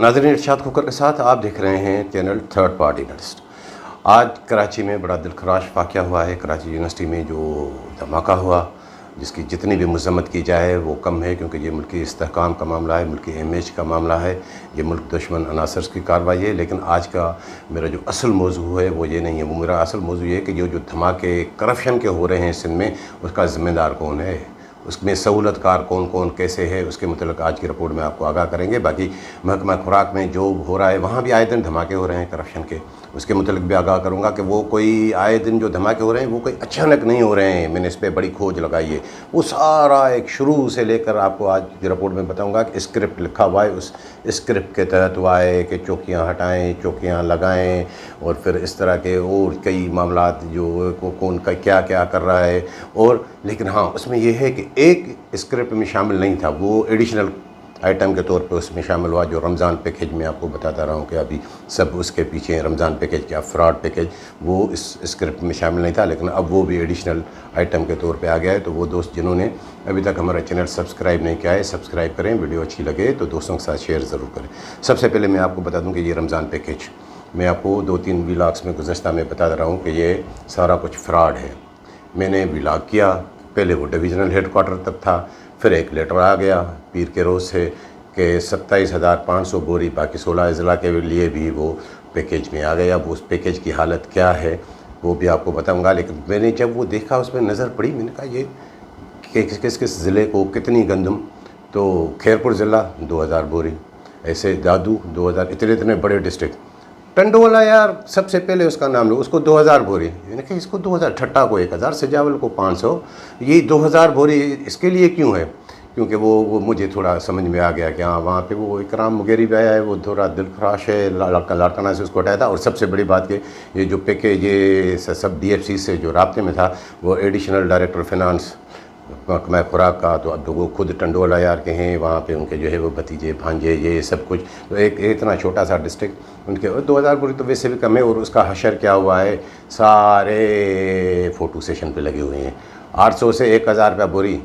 नाज़रीन, इरशाद खोकर के साथ आप देख रहे हैं चैनल थर्ड पार्टी एनालिस्ट। आज कराची में बड़ा दिलखराश वाक़या हुआ है। कराची यूनिवर्सिटी में जो धमाका हुआ, जिसकी जितनी भी मज़म्मत की जाए वो कम है, क्योंकि ये मुल्की इस्तेहकाम का मामला है, मुल्की इमेज का मामला है, ये मुल्क दुश्मन अनासर की कार्रवाई है। लेकिन आज का मेरा जो असल मौजू है वो ये नहीं है। वो मेरा असल मौजू ये है कि जो धमाके करप्शन के हो रहे हैं सिंध में, उसका ज़िम्मेदार कौन है, उसमें सहूलतकार कौन कौन कैसे है, उसके मतलब आज की रिपोर्ट में आपको आगाह करेंगे। बाकी महकमा खुराक में जो हो रहा है वहाँ भी आए दिन धमाके हो रहे हैं करप्शन के, उसके मतलब भी आगाह करूँगा कि वो कोई आए दिन जो धमाके हो रहे हैं वो कोई अचानक नहीं हो रहे हैं। मैंने इस पर बड़ी खोज लगाई है। वो सारा एक शुरू से लेकर आपको आज की रिपोर्ट में बताऊँगा कि स्क्रिप्ट लिखा हुआ है। उस स्क्रिप्ट के तहत वो आए कि चौकियाँ हटाएँ, चौकियाँ लगाएँ, और फिर इस तरह के और कई मामलात जो कौन का क्या क्या कर रहा है। और लेकिन हाँ, उसमें यह है कि एक स्क्रिप्ट में शामिल नहीं था, वो एडिशनल आइटम के तौर पे उसमें शामिल हुआ, जो रमज़ान पैकेज में आपको बताता रहा हूँ कि अभी सब उसके पीछे हैं। रमज़ान पैकेज क्या, फ्रॉड पैकेज, वो इस स्क्रिप्ट में शामिल नहीं था, लेकिन अब वो भी एडिशनल आइटम के तौर पे आ गया है। तो वो दोस्त जिन्होंने अभी तक हमारा चैनल सब्सक्राइब नहीं किया है, सब्सक्राइब करें। वीडियो अच्छी लगे तो दोस्तों के साथ शेयर ज़रूर करें। सबसे पहले मैं आपको बता दूँ कि ये रमज़ान पैकेज मैं आपको 2-3 व्लॉग्स में गुज़श्ता में बता रहा हूँ कि ये सारा कुछ फ्रॉड है। मैंने व्लॉग किया, पहले वो डिविजनल हेडक्वार्टर तक था, फिर एक लेटर आ गया पीर के रोज़ से कि 27,500 बोरी बाकी 16 अज़ला के लिए भी वो पैकेज में आ गया। वो उस पैकेज की हालत क्या है वो भी आपको बताऊंगा। लेकिन मैंने जब वो देखा, उसमें नज़र पड़ी, मैंने कहा ये किस किस किस ज़िले को कितनी गंदम। तो खैरपुर ज़िला 2,000 बोरी, ऐसे दादू 2,000, इतने इतने बड़े डिस्ट्रिक्ट। टंडोला यार सबसे पहले उसका नाम लो, उसको 2,000 बोरी, यानी कि इसको 2,000, ठट्टा को 1,000, सजावल को 500, ये 2,000 बोरी इसके लिए क्यों है? क्योंकि वो मुझे थोड़ा समझ में आ गया कि हाँ, वहाँ पे वो इकराम मुगेरी भी आया है, वो थोड़ा दिलखराश है, लाड़काना से उसको हटाया था। और सबसे बड़ी बात कि ये जो पैकेज ये सब DFC से जो राब्ते में था, वो एडिशनल डायरेक्टर फाइनेंस महकमा खुराक का, तो अब वो खुद टंडोला यार के हैं, वहाँ पे उनके जो है वो भतीजे भांजे ये सब कुछ। तो एक इतना छोटा सा डिस्ट्रिक्ट, उनके 2,000 बोरी तो वैसे भी कम है। और उसका हशर क्या हुआ है, सारे फ़ोटो सेशन पे लगे हुए हैं। 800 से 1,000 रुपया बोरी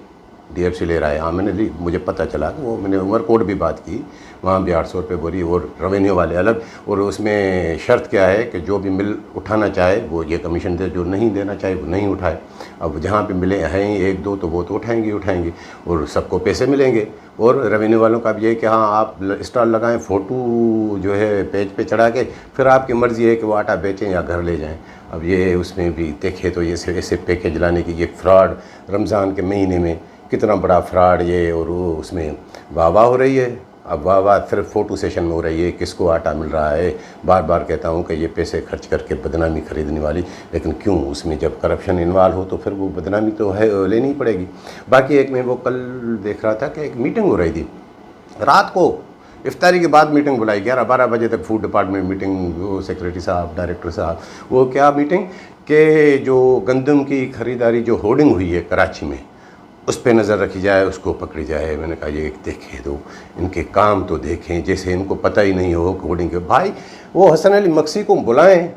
DFC ले रहा है। हाँ, मुझे पता चला कि वो मैंने उमरकोट भी बात की, वहाँ भी 800 रुपये बोरी, और रेवेन्यू वाले अलग। और उसमें शर्त क्या है कि जो भी मिल उठाना चाहे वो ये कमीशन दे, जो नहीं देना चाहे वो नहीं उठाए। अब जहाँ पे मिले हैं 1-2 तो वो तो उठाएंगे और सबको पैसे मिलेंगे। और रेवेन्यू वालों का भी ये कि हाँ, आप स्टॉल लगाएं, फ़ोटो जो है पेज पे चढ़ा के, फिर आपकी मर्ज़ी है कि वो आटा बेचें या घर ले जाएं। अब ये उसमें भी देखे तो ये ऐसे पैकेज लाने की, ये फ्रॉड रमज़ान के महीने में कितना बड़ा फ्रॉड ये। और वो उसमें वाह हो रही है। अब वाह सिर्फ फ़ोटो सेशन में हो रही है, किसको आटा मिल रहा है। बार बार कहता हूँ कि ये पैसे खर्च करके बदनामी खरीदने वाली, लेकिन क्यों, उसमें जब करप्शन इन्वॉल्व हो तो फिर वो बदनामी तो है, लेनी पड़ेगी। बाकी एक मैं वो कल देख रहा था कि एक मीटिंग हो रही थी रात को, इफ्तारी के बाद मीटिंग बुलाई, 11-12 बजे तक फूड डिपार्टमेंट मीटिंग, वो सेक्रेटरी साहब, डायरेक्टर साहब, वो क्या मीटिंग कि जो गंदम की ख़रीदारी जो होर्डिंग हुई है कराची में, उस पर नज़र रखी जाए, उसको पकड़ी जाए। मैंने कहा ये देखें तो इनके काम तो देखें, जैसे इनको पता ही नहीं हो कोडिंग के। भाई वो हसन अली मक्सी को बुलाएं,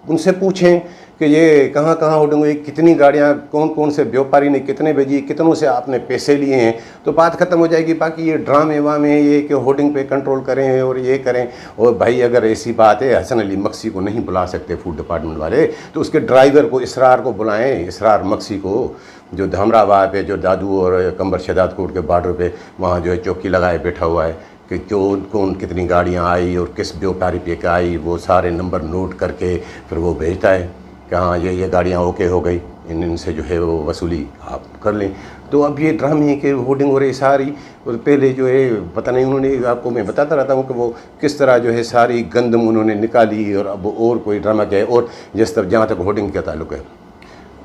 उनसे पूछें कि ये कहाँ कहाँ होर्डिंग हुई, कितनी गाड़ियाँ, कौन कौन से व्यापारी ने कितने भेजी, कितनों से आपने पैसे लिए हैं, तो बात ख़त्म हो जाएगी। बाकी ये ड्रामे वामे ये कि होर्डिंग पे कंट्रोल करें और ये करें। और भाई अगर ऐसी बात है, हसन अली मक्सी को नहीं बुला सकते फूड डिपार्टमेंट वाले, तो उसके ड्राइवर को, इसरार को बुलाएं, इसरार मक्सी को, जो धामराबाद पे, जो दादू और कंबर शहदाद कोट के बॉर्डर पे वहाँ जो है चौकी लगाए बैठा हुआ है कि कौन कितनी गाड़ियाँ आई और किस व्यापारी पे का आई, वो सारे नंबर नोट करके फिर वो भेजता है कि हाँ ये गाड़ियाँ ओके हो गई, इनसे जो है वो वसूली आप कर लें। तो अब ये ड्रामे के होर्डिंग हो रही सारी। और पहले जो है पता नहीं, उन्होंने, आपको मैं बताता रहता हूँ कि वो किस तरह जो है सारी गंदम उन्होंने निकाली, और अब और कोई ड्रामा क्या है। और जिस तरफ जहाँ तक होर्डिंग का ताल्लुक है,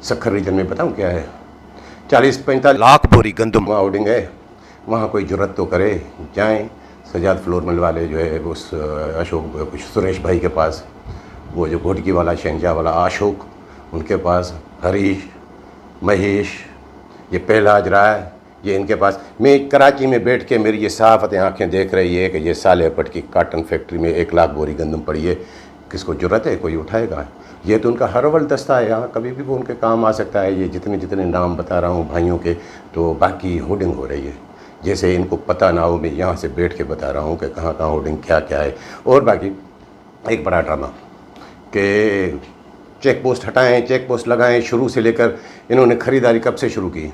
सक्खर रीजन में बताऊँ क्या है, 40-45 लाख बोरी गंदम वहाँ होर्डिंग है। वहाँ कोई जुर्रत तो करे, जाएं सजाद फ्लोर मिल वाले जो है उस अशोक कुछ सुरेश भाई के पास, वो जो घोटकी वाला शहनशाह वाला अशोक, उनके पास, हरीश, महेश, ये पहलाज राय, ये इनके पास। मैं कराची में बैठ के मेरी ये साफ़त आँखें देख रही है कि ये सालेपट की काटन फैक्ट्री में 1 लाख बोरी गंदम पड़ी है। किसको जुर्रत है, कोई उठाएगा? ये तो उनका हरवल दस्ता है, यहाँ कभी भी वो उनके काम आ सकता है। ये जितने जितने नाम बता रहा हूँ भाइयों के, तो बाकी होर्डिंग हो रही है। जैसे इनको पता ना हो। मैं यहाँ से बैठ के बता रहा हूँ कि कहाँ कहाँ होर्डिंग क्या क्या है। और बाकी एक बड़ा ड्रामा कि चेक पोस्ट हटाएँ, चेक पोस्ट लगाएँ, शुरू से लेकर इन्होंने ख़रीदारी कब से शुरू की।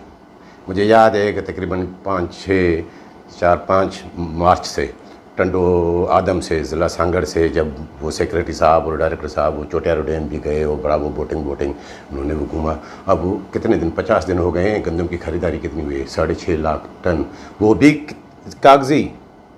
मुझे याद है कि तकरीबन 5 मार्च से टंडो आदम से, ज़िला सांगड़ से, जब वो सेक्रेटरी साहब और डायरेक्टर साहब वो चोटियारो डैम भी गए और बड़ा वो बोटिंग उन्होंने वो घूमा। अब वो कितने दिन, 50 दिन हो गए हैं। गंदम की ख़रीदारी कितनी हुई है? 6.5 लाख टन। वो भी कागज़ी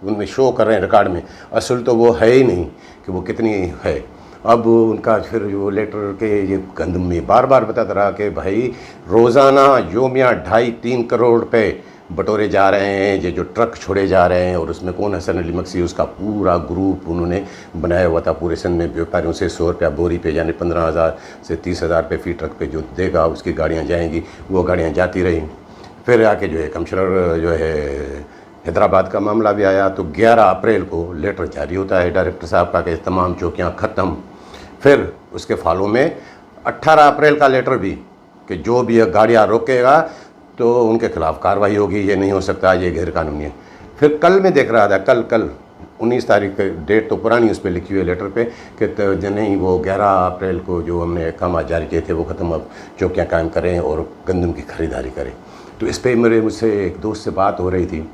उनमें शो कर रहे हैं रिकॉर्ड में, असल तो वो है ही नहीं कि वो कितनी है। अब उनका फिर जो लेटर के ये गंदम में बार बार बताता रहा कि भाई रोज़ाना योमिया 2.5-3 करोड़ रुपए बटोरे जा रहे हैं, ये जो ट्रक छोड़े जा रहे हैं। और उसमें कौन, हसन अली मक्सी, उसका पूरा ग्रुप उन्होंने बनाया हुआ था। पूरे सिंध में व्यापारियों से 100 रुपया बोरी पे, यानी 15,000 से 30,000 रुपये फी ट्रक पे जो देगा उसकी गाड़ियाँ जाएंगी। वो गाड़ियाँ जाती रहीं। फिर आके जो है कमिश्नर जो है हैदराबाद का मामला भी आया, तो 11 अप्रैल को लेटर जारी होता है डायरेक्टर साहब का कि तमाम चौकियाँ ख़त्म। फिर उसके फॉलो में 18 अप्रैल का लेटर भी कि जो भी गाड़ियाँ रोकेगा तो उनके खिलाफ कार्रवाई होगी, ये नहीं हो सकता, ये गैर कानूनी है। फिर कल मैं देख रहा था, कल 19 तारीख, डेट तो पुरानी उस पर लिखी हुई है लेटर पे कि नहीं, वो 11 अप्रैल को जो हमने अहकाम जारी किए थे वो ख़त्म, अब चौकियाँ कायम करें और गंदम की ख़रीदारी करें। तो इस पर मुझसे एक दोस्त से बात हो रही थी,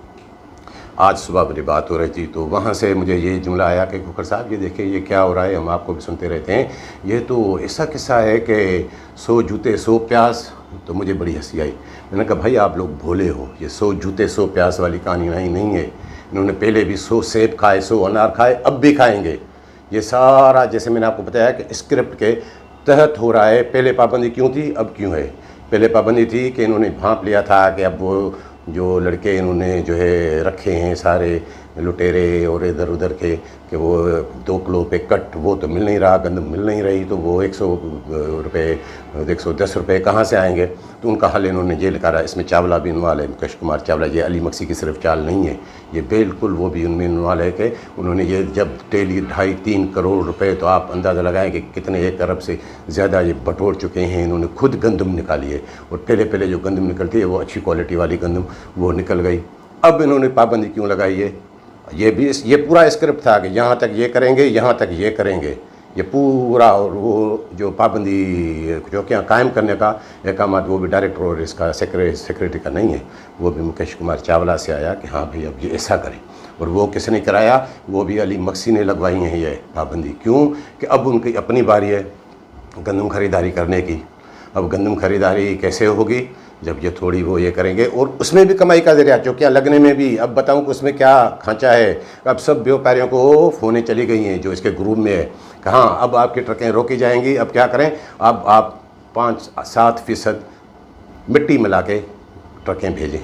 आज सुबह मेरी बात हो रही थी, तो वहाँ से मुझे ये जुमला आया कि खुखर साहब ये देखिए ये क्या हो रहा है, हम आपको भी सुनते रहते हैं, ये तो ऐसा किस्सा है कि 100 जूते 100 प्यास। तो मुझे बड़ी हंसी आई। मैंने कहा भाई आप लोग भोले हो, ये 100 जूते 100 प्यास वाली कहानी नहीं है। इन्होंने पहले भी 100 सेब खाए, 100 अनार खाए, अब भी खाएंगे। ये सारा जैसे मैंने आपको बताया कि स्क्रिप्ट के तहत हो रहा है। पहले पाबंदी क्यों थी, अब क्यों है? पहले पाबंदी थी कि इन्होंने भांप लिया था कि अब वो जो लड़के इन्होंने जो है रखे हैं सारे लुटेरे और इधर उधर के, कि वो 2 किलो पे कट, वो तो मिल नहीं रहा, गंदम मिल नहीं रही, तो वो 100 रुपये 110 रुपये कहाँ से आएंगे? तो उनका हल इन्होंने ये लिखा। इसमें चावला भी इन्वॉल्व है, मुकेश कुमार चावला। ये अली मक्सी की सिर्फ चाल नहीं है, ये बिल्कुल वो भी उनमें इन्वॉल्व है कि उन्होंने ये जब डेली 2.5-3 करोड़ रुपए, तो आप अंदाज़ा लगाएं कि कितने 1 अरब से ज़्यादा ये बटोर चुके हैं। इन्होंने खुद गंदम निकाली है, और पहले जो गंदम निकलती है वो अच्छी क्वालिटी वाली गंदम वो निकल गई। अब इन्होंने पाबंदी क्यों लगाई है? ये पूरा स्क्रिप्ट था कि यहाँ तक ये करेंगे, यहाँ तक ये करेंगे, ये पूरा। और वो जो पाबंदी चौकियाँ कायम करने का अहकाम, वो भी डायरेक्टर और इसका सेक्रेटरी का नहीं है, वो भी मुकेश कुमार चावला से आया कि हाँ भाई अब ये ऐसा करें। और वो किसने कराया? वो भी अली मक्सी ने लगवाई हैं ये पाबंदी। क्यों? कि अब उनकी अपनी बारी है गंदम खरीदारी करने की। अब गंदम खरीदारी कैसे होगी? जब ये थोड़ी वो ये करेंगे, और उसमें भी कमाई का जरिया, चौकियाँ लगने में भी। अब बताऊं कि उसमें क्या खांचा है। अब सब व्यापारियों को फ़ोनें चली गई हैं जो इसके ग्रुप में है, कहाँ अब आपकी ट्रकें रोकी जाएंगी। अब क्या करें? अब आप 5-7% मिट्टी मिला के ट्रकें भेजें,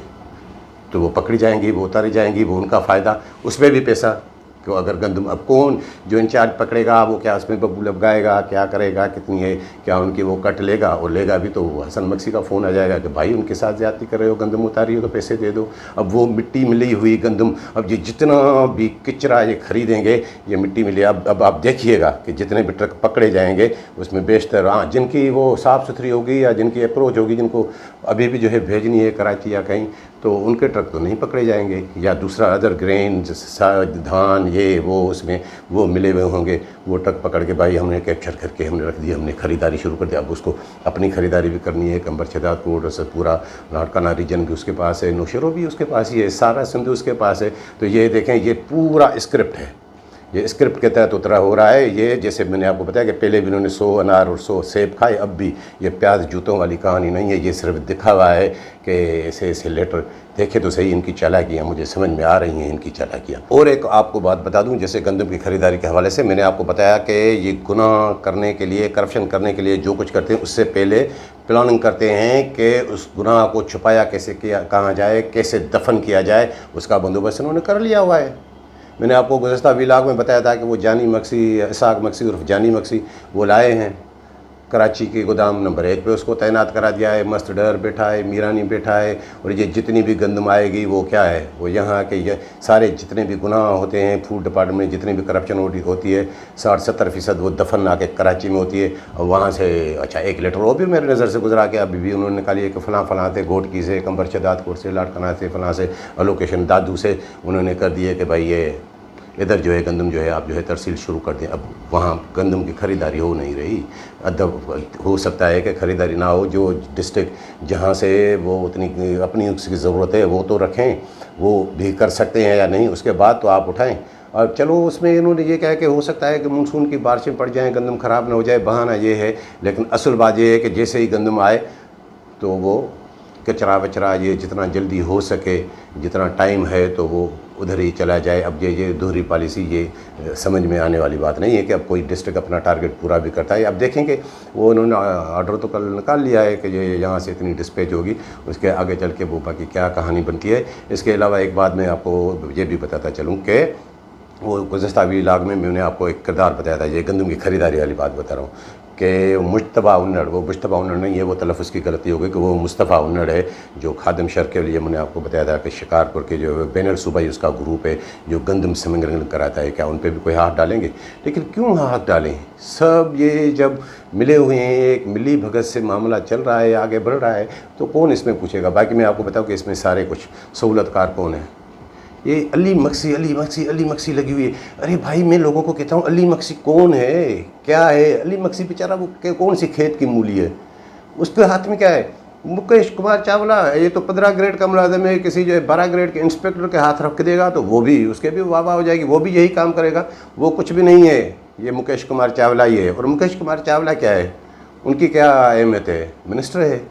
तो वो पकड़ी जाएंगी, वो उतारी जाएंगी, वो उनका फ़ायदा, उस पर भी पैसा। क्यों? अगर गंदम, अब कौन जो इंचार्ज पकड़ेगा, वो क्या उसमें बबू लगाएगा, क्या करेगा, कितनी है, क्या उनकी वो कट लेगा? और लेगा भी तो हसन मक्सी का फ़ोन आ जाएगा कि भाई उनके साथ ज़्यादती कर रहे हो, गंदम उतारी हो तो पैसे दे दो। अब वो मिट्टी मिली हुई गंदम, अब ये जितना भी कचरा ये खरीदेंगे, ये मिट्टी मिली। अब आप देखिएगा कि जितने भी ट्रक पकड़े जाएंगे उसमें बेशतर, हाँ, जिनकी वो साफ़ सुथरी होगी या जिनकी अप्रोच होगी, जिनको अभी भी जो है भेजनी है कराची या कहीं, तो उनके ट्रक तो नहीं पकड़े जाएंगे। या दूसरा अदर ग्रेन, धान, ये वो, उसमें वो मिले हुए होंगे, वो ट्रक पकड़ के भाई हमने कैप्चर करके हमने रख दिया, हमने ख़रीदारी शुरू कर दिया। अब उसको अपनी ख़रीदारी भी करनी है। कंबर छदात कोट से पूरा नारकाना रीजन भी उसके पास है, नौशेरो भी उसके पास ही है, सारा सिंध उसके पास है। तो ये देखें, ये पूरा स्क्रिप्ट है, ये स्क्रिप्ट के तहत उतरा हो रहा है। ये जैसे मैंने आपको बताया कि पहले भी इन्होंने 100 अनार और 100 सेब खाए, अब भी ये प्याज जूतों वाली कहानी नहीं है। ये सिर्फ दिखा हुआ है कि ऐसे लेटर देखे तो सही, इनकी चालाकियाँ मुझे समझ में आ रही हैं, इनकी चालाकियाँ। और एक आपको बात बता दूं, जैसे गंदम की ख़रीदारी के हवाले से मैंने आपको बताया कि ये गुनाह करने के लिए, करप्शन करने के लिए जो कुछ करते हैं, उससे पहले प्लानिंग करते हैं कि उस गुनाह को छुपाया कैसे किया, कहाँ जाए, कैसे दफन किया जाए, उसका बंदोबस्त उन्होंने कर लिया हुआ है। मैंने आपको गुज़श्ता व्लॉग में बताया था कि वो जानी मक्सी, इसाक मक्सी उर्फ जानी मक्सी, वो लाए हैं कराची के गोदाम नंबर 1 पे उसको तैनात करा दिया है। मस्टडर बैठा है, मीरानी बैठा है, और ये जितनी भी गंदम आएगी वो क्या है, वो यहाँ के ये सारे जितने भी गुनाह होते हैं फूड डिपार्टमेंट में, जितनी भी करप्शन होती है 60-70% वो दफन आके कराची में होती है। और वहाँ से अच्छा एक लेटर वो भी मेरे नज़र से गुजरा के अभी भी उन्होंने निकाली है कि फ़लाँ थे घोटकी से, कंबर शदादकोट से, लाड़काना से, फ़लाँ से, अलोकेशन दादू से उन्होंने कर दिए कि भाई ये इधर जो है गंदम जो है आप जो है तरसील शुरू कर दें। अब वहाँ गंदम की ख़रीदारी हो नहीं रही। अदब हो सकता है कि ख़रीदारी ना हो, जो डिस्ट्रिक्ट जहाँ से वो उतनी अपनी उसकी ज़रूरत है वो तो रखें, वो भी कर सकते हैं या नहीं, उसके बाद तो आप उठाएं। और चलो उसमें इन्होंने ये कहा कि हो सकता है कि मानसून की बारिशें पड़ जाएं, गंदम ख़राब ना हो जाए, बहाना ये है। लेकिन असल बात ये है कि जैसे ही गंदम आए तो वो कचरा वचरा ये जितना जल्दी हो सके, जितना टाइम है तो वो उधर ही चला जाए। अब ये दोहरी पॉलिसी ये समझ में आने वाली बात नहीं है कि अब कोई डिस्ट्रिक्ट अपना टारगेट पूरा भी करता है। अब देखेंगे, वो उन्होंने ऑर्डर तो कल निकाल लिया है कि ये यहाँ से इतनी डिस्पैच होगी, उसके आगे चल के वो बाकी क्या कहानी बनती है। इसके अलावा एक बात मैं आपको ये भी बताता चलूँ कि वो गुज़श्ता व्लॉग में मैंने आपको एक किरदार बताया था, ये गंदम की ख़रीदारी वाली बात बता रहा हूँ कि मुश्तबा उन्नड़, वो मुश्तबा उन्नड़ नहीं है, वो तलफ़्फ़ुज़ की गलती हो गई कि वो मुस्तफ़ा उन्नड़ है, जो खादिम शर के लिए मैंने आपको बताया था कि शिकारपुर के जो बैनर सूबाई उसका ग्रुप है जो गंदम स्मगलिंग कराता है, क्या उन पर भी कोई हाथ डालेंगे? लेकिन क्यों हाथ डालें? सब ये जब मिले हुए हैं, एक मिली भगत से मामला चल रहा है, आगे बढ़ रहा है, तो कौन इसमें पूछेगा? बाकी मैं आपको बताऊँ कि इसमें सारे कुछ सहूलतकार कौन है। ये अली मक्सी अली मक्सी अली मक्सी लगी हुई है। अरे भाई मैं लोगों को कहता हूँ अली मक्सी कौन है, क्या है अली मक्सी? बेचारा वो कौन सी खेत की मूली है, उसके हाथ में क्या है? मुकेश कुमार चावला, ये तो 15 ग्रेड का मुलाजिम है, किसी जो है 12 ग्रेड के इंस्पेक्टर के हाथ रख देगा तो वो भी उसके भी वाह वाह हो जाएगी, वो भी यही काम करेगा। वो कुछ भी नहीं है, ये मुकेश कुमार चावला ही है। और मुकेश कुमार चावला क्या है, उनकी क्या अहमियत है? मिनिस्टर है।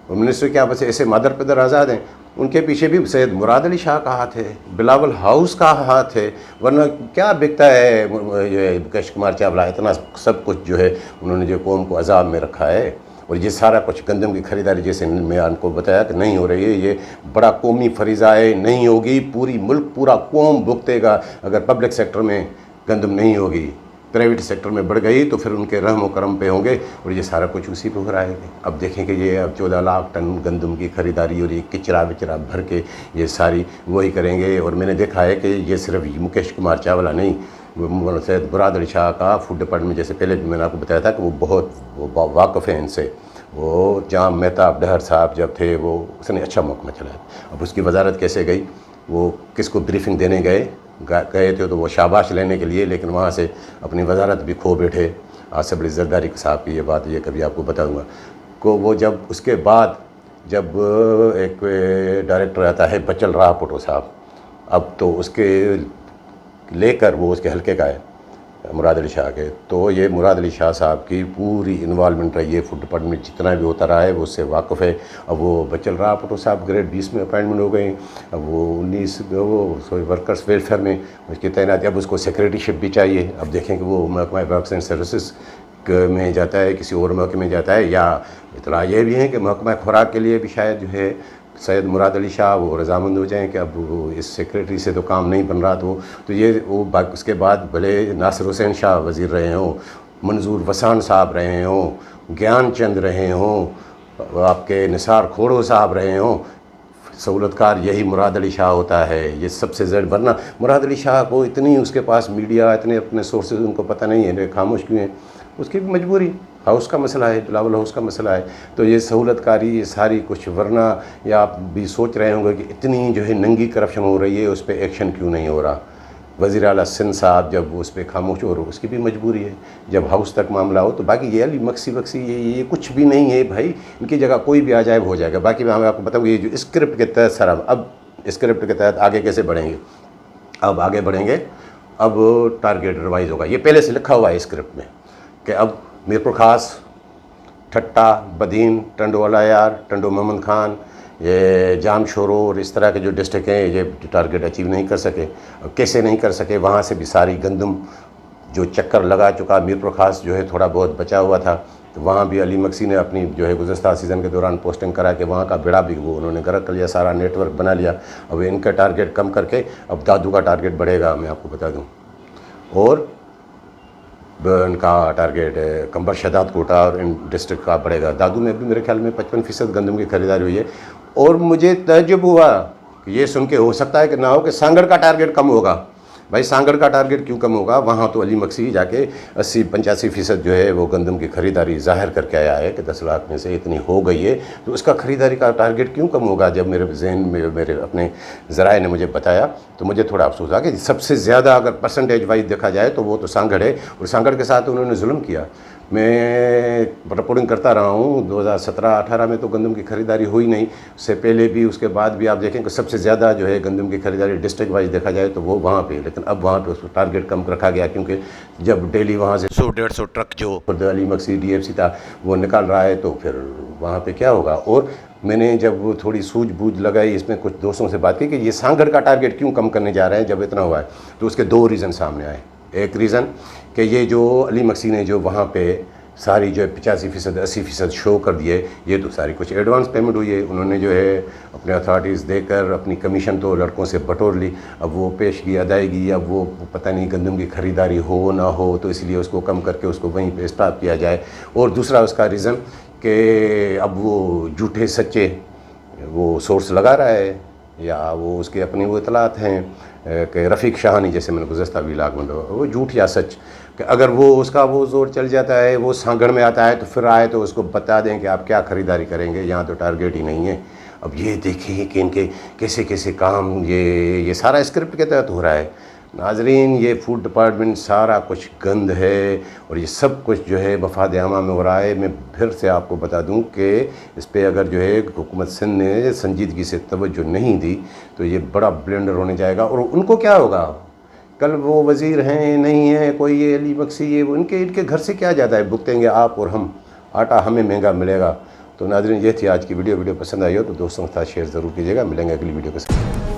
और मिनिस्टर क्या बस ऐसे मादर पिदर आज़ाद हैं? उनके पीछे भी सैयद मुराद अली शाह का हाथ है, बिलावल हाउस का हाथ है, वरना क्या बिकता है ये मुकेश कुमार चावला? इतना सब कुछ जो है उन्होंने जो कौम को अजाब में रखा है। और ये सारा कुछ गंदम की ख़रीदारी जैसे मैं आपको बताया कि नहीं हो रही है, ये बड़ा कौमी फरीज़ा है, नहीं होगी। पूरी मुल्क पूरा कौम भुगतेगा अगर पब्लिक सेक्टर में गंदम नहीं होगी। प्राइवेट सेक्टर में बढ़ गई तो फिर उनके रहम करम पे होंगे, और ये सारा कुछ उसी पे हो रहा है। अब देखें कि ये अब 14 लाख टन गंदम की ख़रीदारी और ये किचरा विचरा भर के ये सारी वही करेंगे। और मैंने देखा है कि ये सिर्फ मुकेश कुमार चावला नहीं, सैयद मुराद अली शाह का फूड डिपार्टमेंट, जैसे पहले भी मैंने आपको बताया था कि वो बहुत वाकफ़ है इनसे। वो जाम मेहताब डहर साहब जब थे वो उसने अच्छा महकमा चलाया। अब उसकी वजारत कैसे गई, वो किसको ब्रीफिंग देने गए थे तो वो शाबाश लेने के लिए, लेकिन वहाँ से अपनी वजारत भी खो बैठे। आसिफ अली जरदारी साहब की ये बात ये कभी आपको बताऊँगा को वो जब उसके बाद जब एक डायरेक्टर आता है बचल राह पुटो साहब, अब तो उसके लेकर वो उसके हल्के का है मुराद अली शाह के, तो ये मुराद अली शाह साहब की पूरी इन्वॉल्वमेंट रही है फूड डिपार्टमेंट जितना भी होता रहा है वो उससे वाकफ़ है। अब वो बचल रहा पुटो साहब ग्रेड 20 में अपॉइंटमेंट हो गई, अब वो 19 वो वर्कर्स वेलफेयर में उसकी तैनाती, अब उसको सेक्रेटरीशिप भी चाहिए। अब देखें कि वो महकमा वर्क्स एंड सर्विसेज में जाता है, किसी और महकमे में जाता है, या इतना ये भी है कि महकमा खुराक के लिए भी शायद जो है सैयद मुराद अली शाह वो रजामंद हो जाएं कि अब वो इस सेक्रेटरी से तो काम नहीं बन रहा, तो ये वो उसके बाद भले नासिर हुसैन शाह वज़ीर रहे हों, मंजूर वसान साहब रहे हों, ज्ञान चंद रहे हों, आपके निसार खोड़ो साहब रहे हों, सहूलतकार यही मुराद अली शाह होता है। ये सबसे ज़्यादा, वरना मुराद अली शाह को इतनी उसके पास मीडिया, इतने अपने सोर्सेज उनको पता नहीं है, खामोश क्यों हैं? उसकी भी मजबूरी, हाउस का मसला है, बिलावल हाउस का मसला है। तो ये सहूलतकारी ये सारी कुछ, वरना या आप भी सोच रहे होंगे कि इतनी जो है नंगी करप्शन हो रही है, उस पर एक्शन क्यों नहीं हो रहा? वज़ीर आला सिंध साहब जब उस पर खामोश हो, उसकी भी मजबूरी है जब हाउस तक मामला हो। तो बाकी ये अली मक्सी वक्सी ये कुछ भी नहीं है भाई, इनकी जगह कोई भी आ जाए हो जाएगा। बाकी मैं आपको बताऊँ ये जो स्क्रिप्ट के तहत सर, अब स्क्रिप्ट के तहत आगे कैसे बढ़ेंगे? अब आगे बढ़ेंगे, अब टारगेट रिवाइज़ होगा। ये पहले से लिखा हुआ है स्क्रिप्ट में कि अब मीरपुर खास, ठट्टा, बदीन, टंडो अलायार, टंडो मोहम्मद खान, ये जाम शोरो और इस तरह के जो डिस्ट्रिक्ट हैं ये टारगेट अचीव नहीं कर सके। कैसे नहीं कर सके? वहाँ से भी सारी गंदम जो चक्कर लगा चुका, मीरपुर खास जो है थोड़ा बहुत बचा हुआ था, तो वहाँ भी अली मक्सी ने अपनी जो है गुज़श्ता सीज़न के दौरान पोस्टिंग करा के वहाँ का बेड़ा भी वो उन्होंने गर्क कर लिया, सारा नेटवर्क बना लिया। अब इनका टारगेट कम करके अब दादू का टारगेट बढ़ेगा, मैं आपको बता दूँ। और उनका टारगेट कंबर शदाद कोटा और इन डिस्ट्रिक्ट का बढ़ेगा। दादू में भी मेरे ख्याल में 55% गंदम की खरीदारी हुई है। और मुझे तजुब हुआ कि ये सुन के हो सकता है कि ना हो कि सांगड़ का टारगेट कम होगा। भाई सांगड़ का टारगेट क्यों कम होगा? वहाँ तो अली मक्सी जाके 80-85% जो है वो गंदम की ख़रीदारी ज़ाहिर करके आया है कि 10 लाख में से इतनी हो गई है, तो उसका ख़रीदारी का टारगेट क्यों कम होगा? जब मेरे जहन में मेरे अपने ज़राए ने मुझे बताया तो मुझे थोड़ा अफसोस आ कि सबसे ज़्यादा अगर परसेंटेज वाइज देखा जाए तो वो तो सांगड़ है, और सांगड़ के साथ उन्होंने जुल्म किया। मैं रिपोर्टिंग करता रहा हूँ, 2017-18 में तो गंदम की खरीदारी हुई नहीं, उससे पहले भी उसके बाद भी आप देखें कि सबसे ज़्यादा जो है गंदम की खरीदारी डिस्ट्रिक्ट वाइज देखा जाए तो वो वहाँ पे, लेकिन अब वहाँ पे उसको टारगेट कम रखा गया, क्योंकि जब डेली वहाँ से 100-150 ट्रक जो खुद अली मक्सी DFC था वो निकाल रहा है, तो फिर वहाँ पर क्या होगा। और मैंने जब थोड़ी सूझबूझ लगाई, इसमें कुछ दोस्तों से बात की कि ये सांगड़ का टारगेट क्यों कम करने जा रहे हैं जब इतना हुआ है, तो उसके 2 रीज़न सामने आए। एक रीज़न कि ये जो अली मक्सी ने जो वहाँ पे सारी जो है 85% 80% शो कर दिए, ये तो सारी कुछ एडवांस पेमेंट हुई है। उन्होंने जो है अपने अथॉरिटीज़ देकर अपनी कमीशन तो लड़कों से बटोर ली, अब वो पेशगी अदायगी, अब वो पता नहीं गंदम की ख़रीदारी हो ना हो, तो इसलिए उसको कम करके उसको वहीं पे स्टॉप किया जाए। और दूसरा उसका रीज़न कि अब वो झूठे सच्चे वो सोर्स लगा रहा है, या वो उसके अपनी वो इतलात हैं कि रफ़ीक शाहानी, जैसे मैंने गुज़श्ता व्लॉग में वो झूठ या सच, कि अगर वो उसका वो ज़ोर चल जाता है, वो सांगड़ में आता है, तो फिर आए तो उसको बता दें कि आप क्या ख़रीदारी करेंगे, यहाँ तो टारगेट ही नहीं है। अब ये देखिए कि इनके कैसे कैसे काम, ये सारा स्क्रिप्ट के तहत हो रहा है। नाजरीन, ये फूड डिपार्टमेंट सारा कुछ गंद है, और ये सब कुछ जो है मफाद आमा में हो रहा है। मैं फिर से आपको बता दूं कि इस पर अगर जो है हुकूमत सिंध ने संजीदगी से तवज्जो नहीं दी तो ये बड़ा ब्लेंडर होने जाएगा। और उनको क्या होगा, कल वो वज़ीर हैं नहीं हैं कोई, ये अली मक्सी, ये इनके घर से क्या ज़्यादा है, भुगतेंगे आप और हम, आटा हमें महंगा मिलेगा। तो नाज़रीन, ये थी आज की वीडियो पसंद आई हो तो दोस्तों के साथ शेयर ज़रूर कीजिएगा। मिलेंगे अगली वीडियो के साथ।